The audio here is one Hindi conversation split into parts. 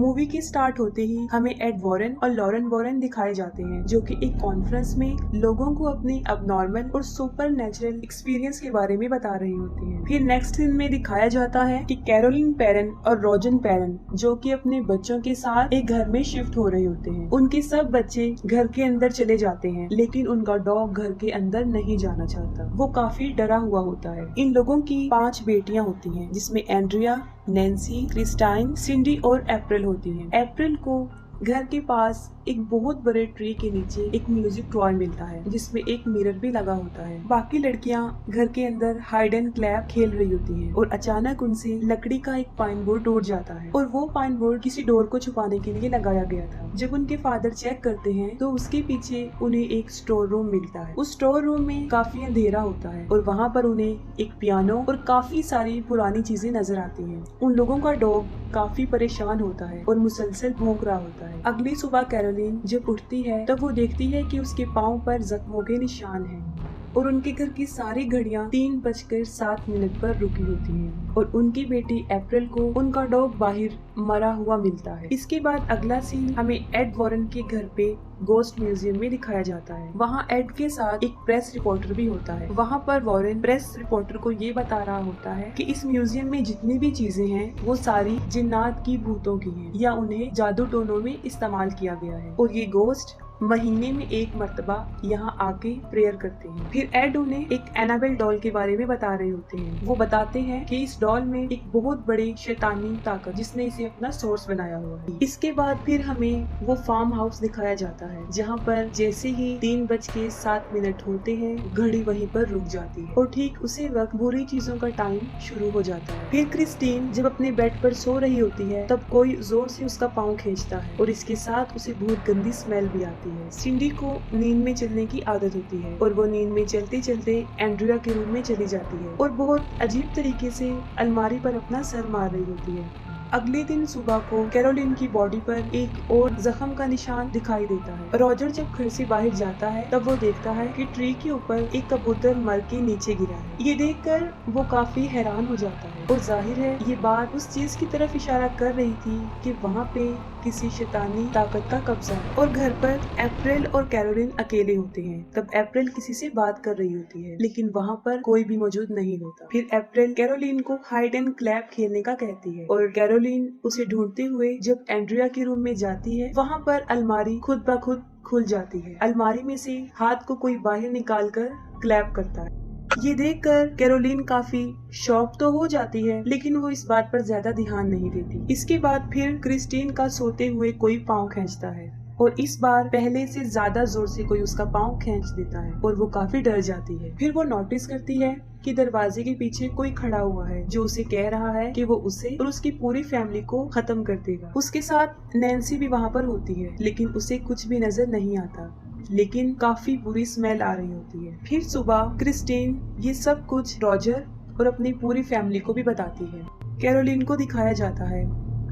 मूवी के स्टार्ट होते ही हमें एड वॉरेन और लॉरेन वॉरेन दिखाए जाते हैं, जो कि एक कॉन्फ्रेंस में लोगों को अपनी अबनॉर्मल और सुपर नेचुरल एक्सपीरियंस के बारे में बता रही होती हैं। फिर नेक्स्ट सीन में दिखाया जाता है कि कैरोलिन पेरेन और रॉजन पेरेन, जो कि अपने बच्चों के साथ एक घर में शिफ्ट हो रहे होते हैं। उनके सब बच्चे घर के अंदर चले जाते हैं, लेकिन उनका डॉग घर के अंदर नहीं जाना चाहता। वो काफी डरा हुआ होता है। इन लोगों की 5 बेटियां होती हैं, जिसमें एंड्रिया, नैन्सी, क्रिस्टाइन, सिंडी और अप्रैल होती हैं। अप्रैल को घर के पास एक बहुत बड़े ट्री के नीचे एक म्यूजिक टॉय मिलता है, जिसमें एक मिरर भी लगा होता है। बाकी लड़कियां घर के अंदर हाइड एंड क्लैप खेल रही होती हैं और अचानक उनसे लकड़ी का एक पाइन बोर्ड टूट जाता है और वो पाइन बोर्ड किसी डोर को छुपाने के लिए लगाया गया था। जब उनके फादर चेक करते हैं तो उसके पीछे उन्हें एक स्टोर रूम मिलता है। उस स्टोर रूम में काफी अंधेरा होता है और वहाँ पर उन्हें एक पियानो और काफी सारी पुरानी चीजें नजर आती हैं। उन लोगों का डॉग काफी परेशान होता है और मुसलसल भौंक रहा होता है। अगली सुबह कैरोलिन जब उठती है तब वो देखती है कि उसके पाँव पर जख्मों के निशान हैं और उनके घर की सारी घड़ियां 3:07 पर रुकी होती हैं और उनकी बेटी अप्रैल को उनका डॉग बाहर मरा हुआ मिलता है। इसके बाद अगला सीन हमें एड वॉरेन के घर पे गोस्ट म्यूजियम में दिखाया जाता है। वहाँ एड के साथ एक प्रेस रिपोर्टर भी होता है। वहाँ पर वॉरेन प्रेस रिपोर्टर को ये बता रहा होता है कि इस म्यूजियम में जितनी भी चीजें हैं वो सारी जिन्नात की भूतों की हैं या उन्हें जादू टोनों में इस्तेमाल किया गया है और ये गोस्ट महीने में एक मर्तबा यहाँ आके प्रेयर करते हैं। फिर एड उन्हें एक एनाबेल डॉल के बारे में बता रहे होते हैं। वो बताते हैं कि इस डॉल में एक बहुत बड़ी शैतानी ताकत जिसने इसे अपना सोर्स बनाया हुआ है। इसके बाद फिर हमें वो फार्म हाउस दिखाया जाता है, जहाँ पर जैसे ही 3:07 होते हैं घड़ी वहीं पर रुक जाती है और ठीक उसी वक्त बुरी चीजों का टाइम शुरू हो जाता है। फिर क्रिस्टीन जब अपने बेड पर सो रही होती है तब कोई जोर से उसका पाँव खींचता है और इसके साथ उसे बहुत गंदी स्मेल भी आती है। सिंडी को नींद में चलने की आदत होती है और वो नींद में चलते चलते एंड्रिया के रूम में चली जाती है और बहुत अजीब तरीके से अलमारी पर अपना सर मार रही होती है। अगले दिन सुबह को कैरोलिन की बॉडी पर एक और जख्म का निशान दिखाई देता है। रॉजर जब घर से बाहर जाता है तब वो देखता है कि ट्री के ऊपर एक कबूतर मर के नीचे गिरा है। ये देखकर वो काफी हैरान हो जाता है और जाहिर है ये बात उस चीज की तरफ इशारा कर रही थी कि वहाँ पे किसी शैतानी ताकत का कब्जा है। और घर पर अप्रैल और कैरोलिन अकेले होते हैं। तब अप्रैल किसी से बात कर रही होती है, लेकिन वहाँ पर कोई भी मौजूद नहीं होता। फिर अप्रैल कैरोलिन को हाइड एंड क्लैप खेलने का कहती है और कैरोलिन उसे ढूंढते हुए जब एंड्रिया के रूम में जाती है, वहाँ पर अलमारी खुद ब खुद खुल जाती है। अलमारी में से हाथ को कोई बाहर निकालकर क्लैप करता है। ये देखकर कैरोलिन काफी शॉक तो हो जाती है, लेकिन वो इस बात पर ज्यादा ध्यान नहीं देती। इसके बाद फिर क्रिस्टीन का सोते हुए कोई पाँव खींचता है और इस बार पहले से ज्यादा जोर से कोई उसका पाँव खींच देता है और वो काफी डर जाती है। फिर वो नोटिस करती है कि दरवाजे के पीछे कोई खड़ा हुआ है जो उसे कह रहा है कि वो उसे और उसकी पूरी फैमिली को खत्म कर देगा। उसके साथ नैन्सी भी वहाँ पर होती है, लेकिन उसे कुछ भी नजर नहीं आता, लेकिन काफी बुरी स्मेल आ रही होती है। फिर सुबह क्रिस्टीन ये सब कुछ रॉजर और अपनी पूरी फैमिली को भी बताती है। कैरोलिन को दिखाया जाता है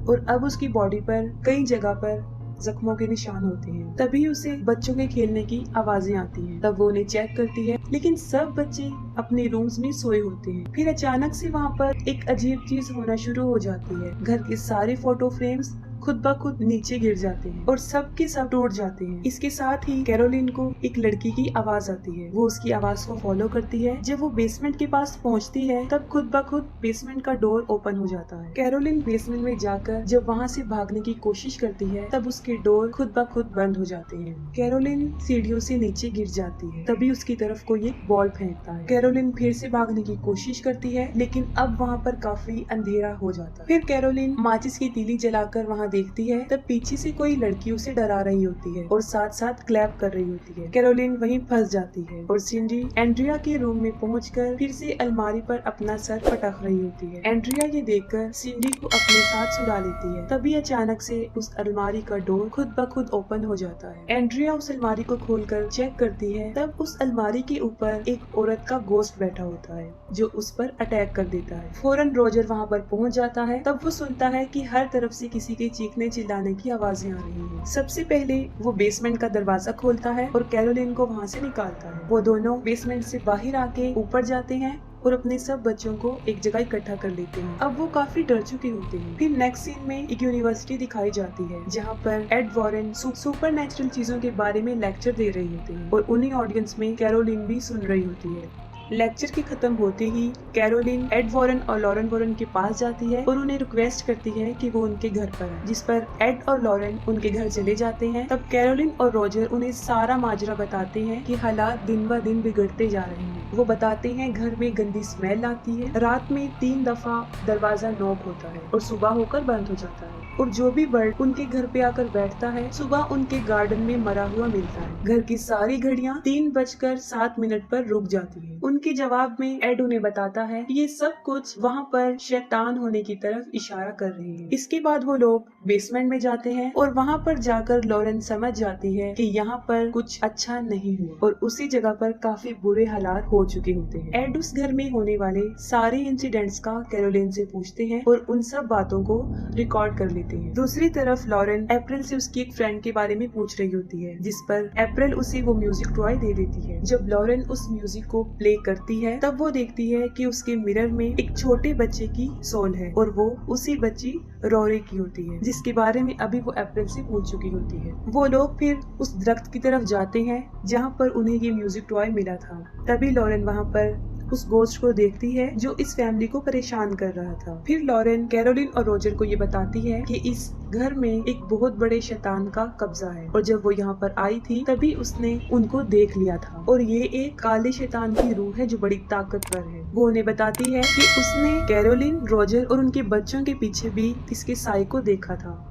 और अब उसकी बॉडी पर कई जगह पर जख्मों के निशान होते हैं। तभी उसे बच्चों के खेलने की आवाजें आती हैं। तब वो उन्हें चेक करती है, लेकिन सब बच्चे अपने रूम्स में सोए होते हैं। फिर अचानक से वहाँ पर एक अजीब चीज होना शुरू हो जाती है। घर के सारे फोटो फ्रेम्स खुद ब खुद नीचे गिर जाते हैं और सब के सब टूट जाते हैं। इसके साथ ही कैरोलिन को एक लड़की की आवाज आती है। वो उसकी आवाज को फॉलो करती है। जब वो बेसमेंट के पास पहुंचती है तब खुद ब खुद बेसमेंट का डोर ओपन हो जाता है। कैरोलिन बेसमेंट में जाकर जब वहाँ से भागने की कोशिश करती है तब उसके डोर खुद ब खुद बंद हो जाते हैं। कैरोलिन सीढ़ियों से नीचे गिर जाती है। तभी उसकी तरफ कोई एक बॉल फेंकता है। कैरोलिन फिर से भागने की कोशिश करती है, लेकिन अब वहाँ पर काफी अंधेरा हो जाता है। फिर कैरोलिन माचिस की तीली जलाकर वहाँ देखती है, तब पीछे से कोई लड़की उसे डरा रही होती है और साथ साथ क्लैप कर रही होती है। कैरोलिन वहीं फंस जाती है और सिंडी एंड्रिया के रूम में पहुंचकर फिर से अलमारी पर अपना सर पटक रही होती है। एंड्रिया ये देखकर सिंडी को अपने साथ सुला लेती है। तभी अचानक से उस अलमारी का डोर खुद ब खुद ओपन हो जाता है। एंड्रिया उस अलमारी को खोलकर चेक करती है, तब उस अलमारी के ऊपर एक औरत का गोश्त बैठा होता है जो उस पर अटैक कर देता है। फौरन रॉजर वहाँ पर पहुँच जाता है। तब वो सुनता है कि हर तरफ से किसी के चीखने चिल्लाने की आवाजें आ रही हैं। सबसे पहले वो बेसमेंट का दरवाजा खोलता है और कैरोलिन को वहाँ से निकालता है। वो दोनों बेसमेंट से बाहर आके ऊपर जाते हैं और अपने सब बच्चों को एक जगह इकट्ठा कर लेते हैं। अब वो काफी डर चुके होते हैं। फिर नेक्स्ट सीन में एक यूनिवर्सिटी दिखाई जाती है जहाँ पर एड वॉरेन सुपर नेचुरल चीजों के बारे में लेक्चर दे रही होते हैं और उन्हीं ऑडियंस में कैरोलिन भी सुन रही होती है। लेक्चर के खत्म होते ही कैरोलिन एड वॉरेन और लॉरेन वॉरेन के पास जाती है और उन्हें रिक्वेस्ट करती है कि वो उनके घर पर आए, जिस पर एड और लॉरेन उनके घर चले जाते हैं। तब कैरोलिन और रॉजर उन्हें सारा माजरा बताते हैं कि हालात दिन ब दिन बिगड़ते जा रहे हैं। वो बताते हैं घर में गंदी स्मेल आती है, रात में 3 दफा दरवाजा नॉक होता है और सुबह होकर बंद हो जाता है, और जो भी बर्ड उनके घर पे आकर बैठता है सुबह उनके गार्डन में मरा हुआ मिलता है। घर की सारी घड़ियां 3:07 पर रुक जाती है। उनके जवाब में एड उन्हें बताता है कि ये सब कुछ वहाँ पर शैतान होने की तरफ इशारा कर रहे हैं। इसके बाद वो लोग बेसमेंट में जाते हैं और वहाँ पर जाकर लॉरेन समझ जाती है कि यहाँ पर कुछ अच्छा नहीं हुआ और उसी जगह पर काफी बुरे हालात हो चुके होते हैं। एड उस घर में होने वाले सारे इंसिडेंट्स का कैरोलिन से पूछते हैं और उन सब बातों को रिकॉर्ड कर लेते हैं। दूसरी तरफ लॉरेन अप्रैल से उसकी एक फ्रेंड के बारे में पूछ रही होती है, जिस पर अप्रैल उसे वो म्यूजिक टॉय दे देती है। जब लॉरेन उस म्यूजिक को प्ले करती है तब वो देखती है कि उसके मिरर में एक छोटे बच्चे की सोल है और वो उसी बच्ची रोरी की होती है, जिसके बारे में अभी वो अप्रैल से पूछ चुकी होती है। वो लोग फिर उस दरख्त की तरफ जाते हैं जहाँ पर उन्हें ये म्यूजिक टॉय मिला था। तभी लॉरेन वहाँ पर उस गोस्ट को देखती है जो इस फैमिली को परेशान कर रहा था। फिर लॉरेन कैरोलिन और रोजर को ये बताती है कि इस घर में एक बहुत बड़े शैतान का कब्जा है और जब वो यहाँ पर आई थी तभी उसने उनको देख लिया था और ये एक काले शैतान की रूह है जो बड़ी ताकतवर है। वो उन्हें बताती है कि उसने कैरोलिन, रोजर और उनके बच्चों के पीछे भी इसके साए को देखा था।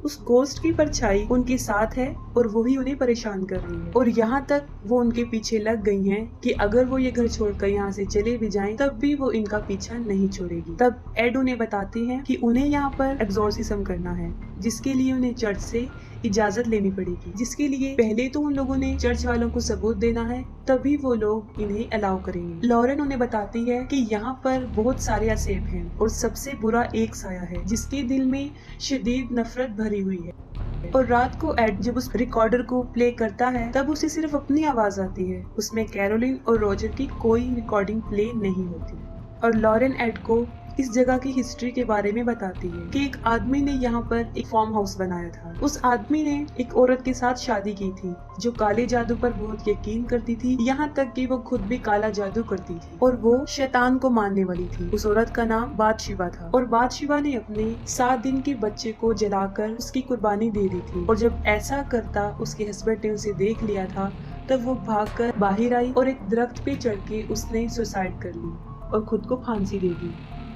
उस गोस्ट की परछाई उनके साथ है और वो ही उन्हें परेशान कर रही है और यहाँ तक वो उनके पीछे लग गई हैं कि अगर वो ये घर छोड़कर यहाँ से चले भी जाएं तब भी वो इनका पीछा नहीं छोड़ेगी। तब एड उन्हें बताती है कि उन्हें यहाँ पर एक्सोर्सिज्म करना है, जिसके लिए उन्हें चर्च से इजाजत लेनी पड़ेगी, जिसके लिए पहले तो उन लोगों ने चर्च वालों को सबूत देना है, तभी वो लोग इन्हें अलाउ करेंगे। लॉरेन उन्हें बताती है कि यहाँ पर बहुत सारे असेब हैं और सबसे बुरा एक साया है जिसके दिल में शदीद नफरत भरी हुई है। और रात को एड जब उस रिकॉर्डर को प्ले करता है तब उसे सिर्फ अपनी आवाज आती है, उसमें कैरोलिन और रोजर की कोई रिकॉर्डिंग प्ले नहीं होती। और लॉरेन एड को इस जगह की हिस्ट्री के बारे में बताती है कि एक आदमी ने यहाँ पर एक फार्म हाउस बनाया था। उस आदमी ने एक औरत के साथ शादी की थी जो काले जादू पर बहुत यकीन करती थी, यहाँ तक कि वो खुद भी काला जादू करती थी और वो शैतान को मानने वाली थी। उस औरत का नाम बादशिबा था और बादशिबा ने अपने 7 दिन के बच्चे को जलाकर उसकी कुर्बानी दे दी थी और जब ऐसा करता उसके हस्बैंड ने उसे देख लिया था तब वो भागकर बाहर आई और एक दरख्त पे चढ़ के उसने सुसाइड कर ली और खुद को फांसी दे दी।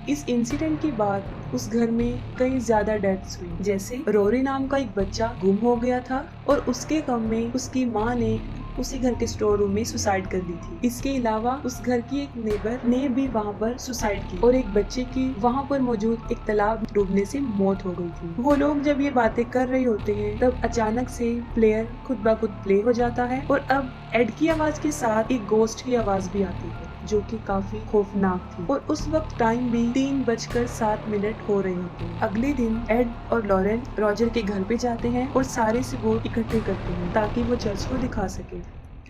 इस इंसिडेंट के बाद उस घर में कई ज्यादा डेथ्स हुई, जैसे रोरी नाम का एक बच्चा गुम हो गया था और उसके गम में उसकी माँ ने उसी घर के स्टोर रूम में सुसाइड कर ली थी। इसके अलावा उस घर की एक नेबर ने भी वहाँ पर सुसाइड की और एक बच्चे की वहाँ पर मौजूद एक तालाब डूबने से मौत हो गई थी। वो लोग जब ये बातें कर रहे होते हैं तब अचानक से प्लेयर खुद ब खुद प्ले हो जाता है और अब एड की आवाज के साथ एक गोस्ट की आवाज भी आती है जो कि काफी खौफनाक थी और उस वक्त टाइम भी 3:07 हो रहे होते हैं। अगले दिन एड और लॉरेन रोजर के घर पे जाते हैं और सारे सबूत इकट्ठे करते हैं ताकि वो चर्च को दिखा सके।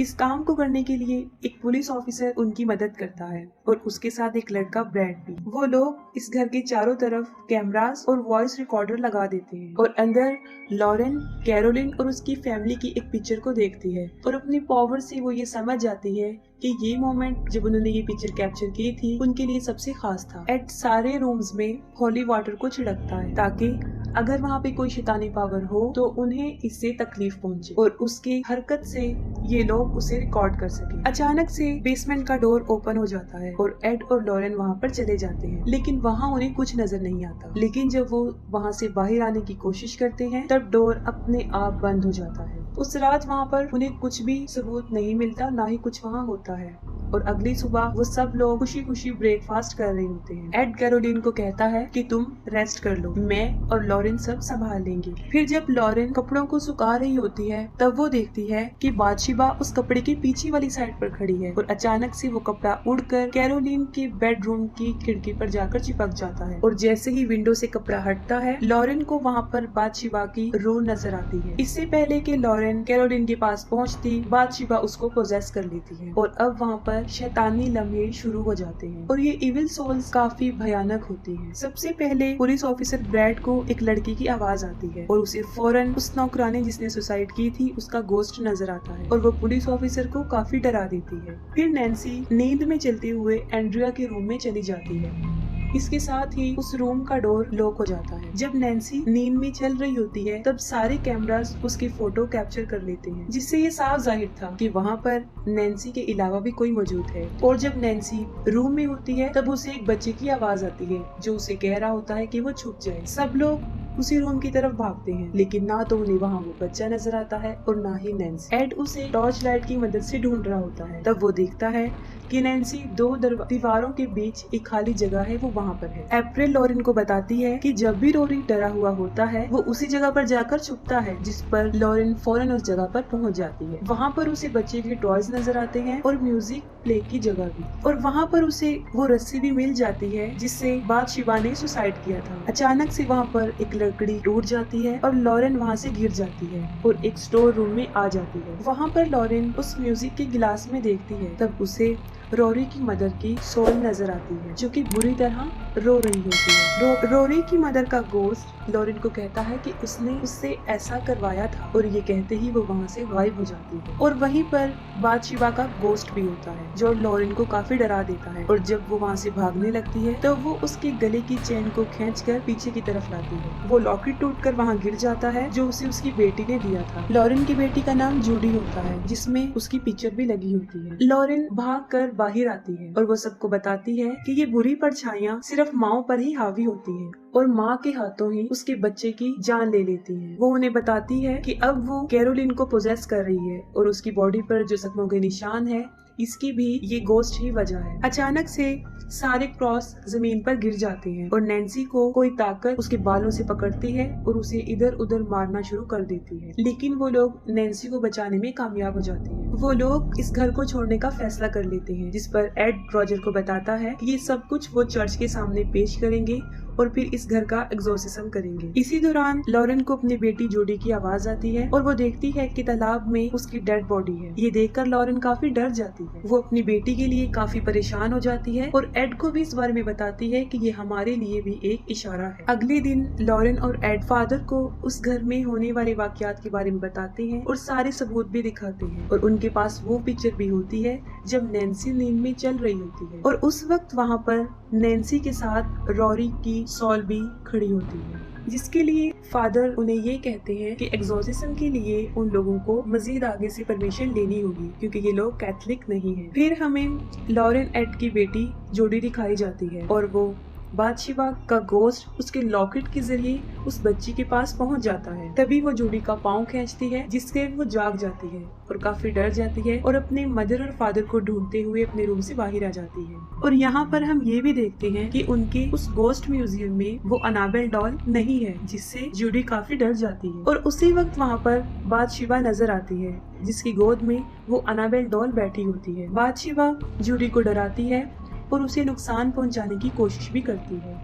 इस काम को करने के लिए एक पुलिस ऑफिसर उनकी मदद करता है और उसके साथ एक लड़का ब्रैड भी। वो लोग इस घर के चारों तरफ कैमरास और वॉइस रिकॉर्डर लगा देते हैं और अंदर लॉरेन, कैरोलिन और उसकी फैमिली की एक पिक्चर को देखती है और अपनी पावर से वो ये समझ जाती है कि ये मोमेंट जब उन्होंने ये पिक्चर कैप्चर की थी उनके लिए सबसे खास था। एड सारे रूम्स में होली वाटर को छिड़कता है ताकि अगर वहाँ पे कोई शैतानी पावर हो तो उन्हें इससे तकलीफ पहुँचे और उसकी हरकत से ये लोग उसे रिकॉर्ड कर सके। अचानक से बेसमेंट का डोर ओपन हो जाता है और एड और लॉरेन वहाँ पर चले जाते हैं, लेकिन वहाँ उन्हें कुछ नजर नहीं आता। लेकिन जब वो वहाँ से बाहर आने की कोशिश करते हैं तब डोर अपने आप बंद हो जाता है। उस रात वहाँ पर उन्हें कुछ भी सबूत नहीं मिलता, ना ही कुछ वहाँ होता है और अगली सुबह वो सब लोग खुशी खुशी ब्रेकफास्ट कर रहे होते हैं। एड कैरोलिन को कहता है कि तुम रेस्ट कर लो, मैं और लॉरेन सब संभाल लेंगे। फिर जब लॉरेन कपड़ों को सुखा रही होती है तब वो देखती है कि बादशिबा उस कपड़े की पीछे वाली साइड पर खड़ी है और अचानक से वो कपड़ा उड़कर कैरोलिन के बेडरूम की खिड़की पर जाकर चिपक जाता है और जैसे ही विंडो से कपड़ा हटता है लॉरेन को वहाँ पर बादशिबा की रूह नजर आती है। इससे पहले कि लॉरेन कैरोलिन के पास पहुँचती, बादशिबा उसको पोजेस कर लेती है और अब वहाँ पर पर शैतानी लम्हे शुरू हो जाते हैं और ये इविल सोल्स काफी भयानक होती हैं। सबसे पहले पुलिस ऑफिसर ब्रैड को एक लड़की की आवाज आती है और उसे फौरन उस नौकरानी जिसने सुसाइड की थी उसका गोश्त नजर आता है और वो पुलिस ऑफिसर को काफी डरा देती है। फिर नैन्सी नींद में चलते हुए एंड्रिया के रूम में चली जाती है। इसके साथ ही उस रूम का डोर लॉक हो जाता है। जब नैन्सी नींद में चल रही होती है तब सारे कैमरास उसकी फोटो कैप्चर कर लेते हैं, जिससे ये साफ जाहिर था कि वहाँ पर नैन्सी के अलावा भी कोई मौजूद है। और जब नैन्सी रूम में होती है तब उसे एक बच्चे की आवाज आती है जो उसे कह रहा होता है कि वो छुप जाए। सब लोग उसी रूम की तरफ भागते हैं, लेकिन ना तो उन्हें वहाँ वो बच्चा नजर आता है और ना ही नैन्सी। एड उसे टॉर्च लाइट की मदद से ढूंढ रहा होता है। तब वो देखता है कि नैन्सी दो दीवारों के बीच एक खाली जगह है, वो वहाँ पर है। अप्रैल लॉरेन को बताती है कि जब भी रोरी डरा हुआ होता है वो उसी जगह पर जाकर छुपता है, जिस पर लॉरेन फौरन उस जगह पर पहुँच जाती है। वहाँ पर उसे बच्चे के टॉयज नजर आते हैं और म्यूजिक प्ले की जगह भी, और वहाँ पर उसे वो रस्सी भी मिल जाती है जिससे बादशिवा ने सुसाइड किया था। अचानक से वहाँ पर एक लकड़ी टूट जाती है और लॉरेन वहाँ से गिर जाती है और एक स्टोर रूम में आ जाती है। वहाँ पर लॉरेन उस म्यूजिक के गिलास में देखती है, तब उसे रोरी की मदर की सोल नजर आती है जो कि बुरी तरह रो रही होती है। रोरी की मदर का गोश्त लॉरेन को कहता है कि उसने उससे ऐसा करवाया था और ये कहते ही वो वहाँ से गायब हो जाती है। और वहीं पर बादशिवा का गोश्त भी होता है जो लॉरेन को काफी डरा देता है, और जब वो वहाँ से भागने लगती है तो वो उसके गले की चेन को खींचकर पीछे की तरफ लाती है। वो लॉकेट टूटकर वहाँ गिर जाता है जो उसे उसकी बेटी ने दिया था। लॉरेन की बेटी का नाम जूडी होता है जिसमें उसकी पिक्चर भी लगी होती है। लॉरेन भागकर बाहर आती है और वो सबको बताती है कि ये बुरी परछाइयाँ सिर्फ माओ पर ही हावी होती हैं और माँ के हाथों ही उसके बच्चे की जान ले लेती है। वो उन्हें बताती है कि अब वो कैरोलिन को पोजेस कर रही है और उसकी बॉडी पर जो जख्मों के निशान है इसकी भी ये गोश्त ही वजह है। अचानक से सारे क्रॉस जमीन पर गिर जाते हैं और नैन्सी को कोई ताकत उसके बालों से पकड़ती है और उसे इधर उधर मारना शुरू कर देती है, लेकिन वो लोग नैन्सी को बचाने में कामयाब हो जाते हैं। वो लोग इस घर को छोड़ने का फैसला कर लेते हैं, जिस पर एड रॉजर को बताता है कि ये सब कुछ वो चर्च के सामने पेश करेंगे और फिर इस घर का एग्जॉर्सिज्म करेंगे। इसी दौरान लॉरेन को अपनी बेटी जूडी की आवाज आती है और वो देखती है कि तालाब में उसकी डेड बॉडी है। ये देखकर लॉरेन काफी डर जाती है। वो अपनी बेटी के लिए काफी परेशान हो जाती है और एड को भी इस बारे में बताती है कि ये हमारे लिए भी एक इशारा है। अगले दिन लॉरेन और एड फादर को उस घर में होने वाले वाकयात के बारे में बताते हैं और सारे सबूत भी दिखाते हैं, और उनके पास वो पिक्चर भी होती है जब नैन्सी नींद में चल रही होती है और उस वक्त वहाँ पर नैन्सी के साथ रोरी की सॉल भी खड़ी होती है, जिसके लिए फादर उन्हें ये कहते हैं कि एग्जॉर्सिज्म के लिए उन लोगों को मजीद आगे से परमिशन लेनी होगी क्योंकि ये लोग कैथलिक नहीं हैं। फिर हमें लॉरेन एड की बेटी जूडी दिखाई जाती है और वो बादशिवा का गोश्त उसके लॉकेट के जरिए उस बच्ची के पास पहुंच जाता है। तभी वो जूडी का पाँव खींचती है जिससे वो जाग जाती है और काफी डर जाती है और अपने मदर और फादर को ढूंढते हुए अपने रूम से बाहर आ जाती है। और यहाँ पर हम ये भी देखते हैं कि उनके उस गोस्ट म्यूजियम में वो अनाबेल डॉल नहीं है, जिससे जूडी काफी डर जाती है। और उसी वक्त वहाँ पर बादशिवा नजर आती है जिसकी गोद में वो अनाबेल डॉल बैठी होती है। बादशिवा जूडी को डराती है और उसे नुकसान पहुंचाने की कोशिश भी करती है,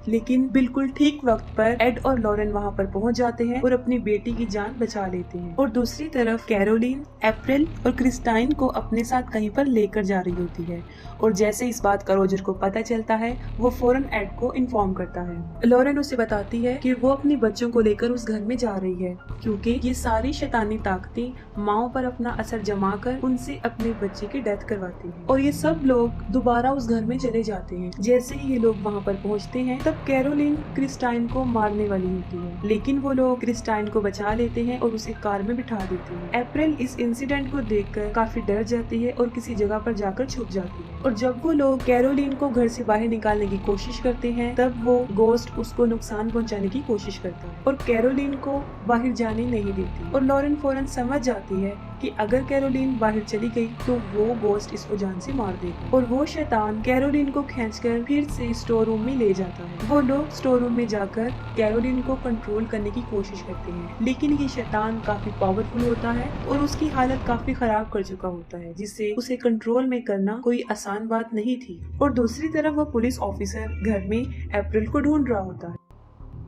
लेकिन बिल्कुल ठीक वक्त पर एड और लॉरेन वहां पर पहुंच जाते हैं और अपनी बेटी की जान बचा लेते हैं। और दूसरी तरफ कैरोलिन, अप्रैल और क्रिस्टाइन को अपने साथ कहीं पर लेकर जा रही होती है, और जैसे इस बात का रोजर को पता चलता है वो फौरन एड को इन्फॉर्म करता है। लॉरेन उसे बताती है कि वो अपने बच्चों को लेकर उस घर में जा रही है क्योंकि ये सारी शैतानी ताकतें माओ पर अपना असर जमा कर उनसे अपने बच्चे की डेथ करवाती है। और ये सब लोग दोबारा उस घर में चले जाते हैं। जैसे ही ये लोग वहाँ पर पहुँचते हैं तब कैरोलिन क्रिस्टाइन को मारने वाली होती है, लेकिन वो लोग क्रिस्टाइन को बचा लेते हैं और उसे कार में बिठा देते हैं। अप्रैल इस इंसिडेंट को देखकर काफी डर जाती है और किसी जगह पर जाकर छुप जाती है। और जब वो लोग कैरोलिन को घर से बाहर निकालने की कोशिश करते हैं तब वो गोस्ट उसको नुकसान पहुंचाने की कोशिश करता है और कैरोलिन को बाहर जाने नहीं देती। और लॉरेन फौरन समझ जाती है कि अगर कैरोलिन बाहर चली गई तो वो गोस्ट इसको जान से मार देगा, और वो शैतान कैरोलिन को खींचकर फिर से स्टोर रूम में ले जाता है। वो लोग स्टोर रूम में जाकर कैरोलिन को कंट्रोल करने की कोशिश करते हैं, लेकिन ये शैतान काफी पावरफुल होता है और उसकी हालत काफी खराब कर चुका होता है, जिससे उसे कंट्रोल में करना कोई आसान बात नहीं थी। और दूसरी तरफ वो पुलिस ऑफिसर घर में अप्रैल को ढूंढ रहा होता है।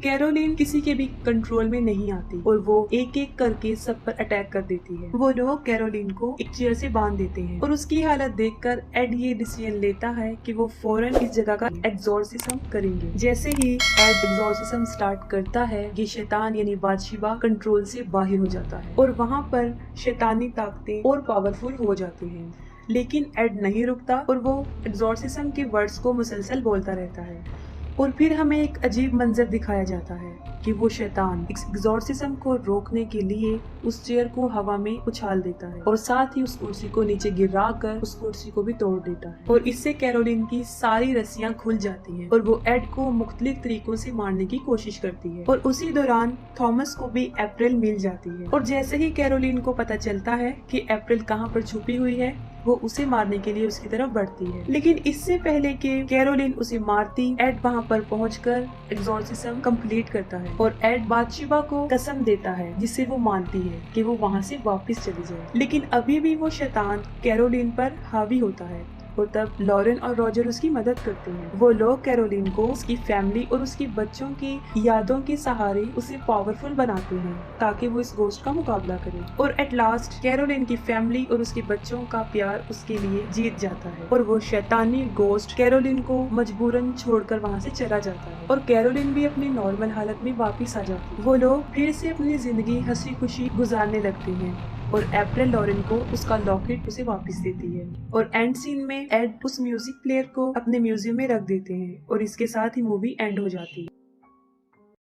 कैरोलिन किसी के भी कंट्रोल में नहीं आती और वो एक एक करके सब पर अटैक कर देती है। वो लोग कैरोलिन को एक चेयर से बांध देते हैं और उसकी हालत देखकर एड ये डिसीजन लेता है कि वो फौरन इस जगह का एग्जॉर्सिज्म करेंगे। जैसे ही एड एग्जॉर्सिज्म स्टार्ट करता है, ये शैतान यानी बादशिबा कंट्रोल से बाहर हो जाता है और वहाँ पर शैतानी ताकतें और पावरफुल हो जाती हैं। लेकिन एड नहीं रुकता और वो एग्जॉर्सिज्म के वर्ड्स को मुसलसल बोलता रहता है। और फिर हमें एक अजीब मंजर दिखाया जाता है कि वो शैतान एग्जॉर्सिज्म को रोकने के लिए उस चेयर को हवा में उछाल देता है और साथ ही उस कुर्सी को नीचे गिराकर उस कुर्सी को भी तोड़ देता है और इससे कैरोलिन की सारी रस्सियां खुल जाती हैं और वो एड को मुख्तलिफ तरीकों से मारने की कोशिश करती है। और उसी दौरान थॉमस को भी अप्रैल मिल जाती है और जैसे ही कैरोलिन को पता चलता है कि अप्रैल कहाँ पर छुपी हुई है, वो उसे मारने के लिए उसकी तरफ बढ़ती है। लेकिन इससे पहले कि कैरोलिन उसे मारती, एड वहाँ पर पहुंचकर एग्जॉर्सिज्म कंप्लीट करता है और एड बादशिबा को कसम देता है जिससे वो मानती है कि वो वहाँ से वापस चली जाए। लेकिन अभी भी वो शैतान कैरोलिन पर हावी होता है और तब लॉरेन और रॉजर उसकी मदद करते हैं। वो लोग कैरोलिन को उसकी फैमिली और उसकी बच्चों की यादों के सहारे उसे पावरफुल बनाते हैं ताकि वो इस घोस्ट का मुकाबला करे। और एट लास्ट कैरोलिन की फैमिली और उसके बच्चों का प्यार उसके लिए जीत जाता है और वो शैतानी घोस्ट कैरोलिन को मजबूरन छोड़कर वहाँ से चला जाता है और कैरोलिन भी अपनी नॉर्मल हालत में वापस आ जाती है। वो लोग फिर से अपनी जिंदगी हंसी खुशी गुजारने लगते हैं और अप्रैल लॉरेन को उसका लॉकेट उसे वापस देती है। और एंड सीन में एड उस म्यूजिक प्लेयर को अपने म्यूजियम में रख देते हैं और इसके साथ ही मूवी एंड हो जाती है।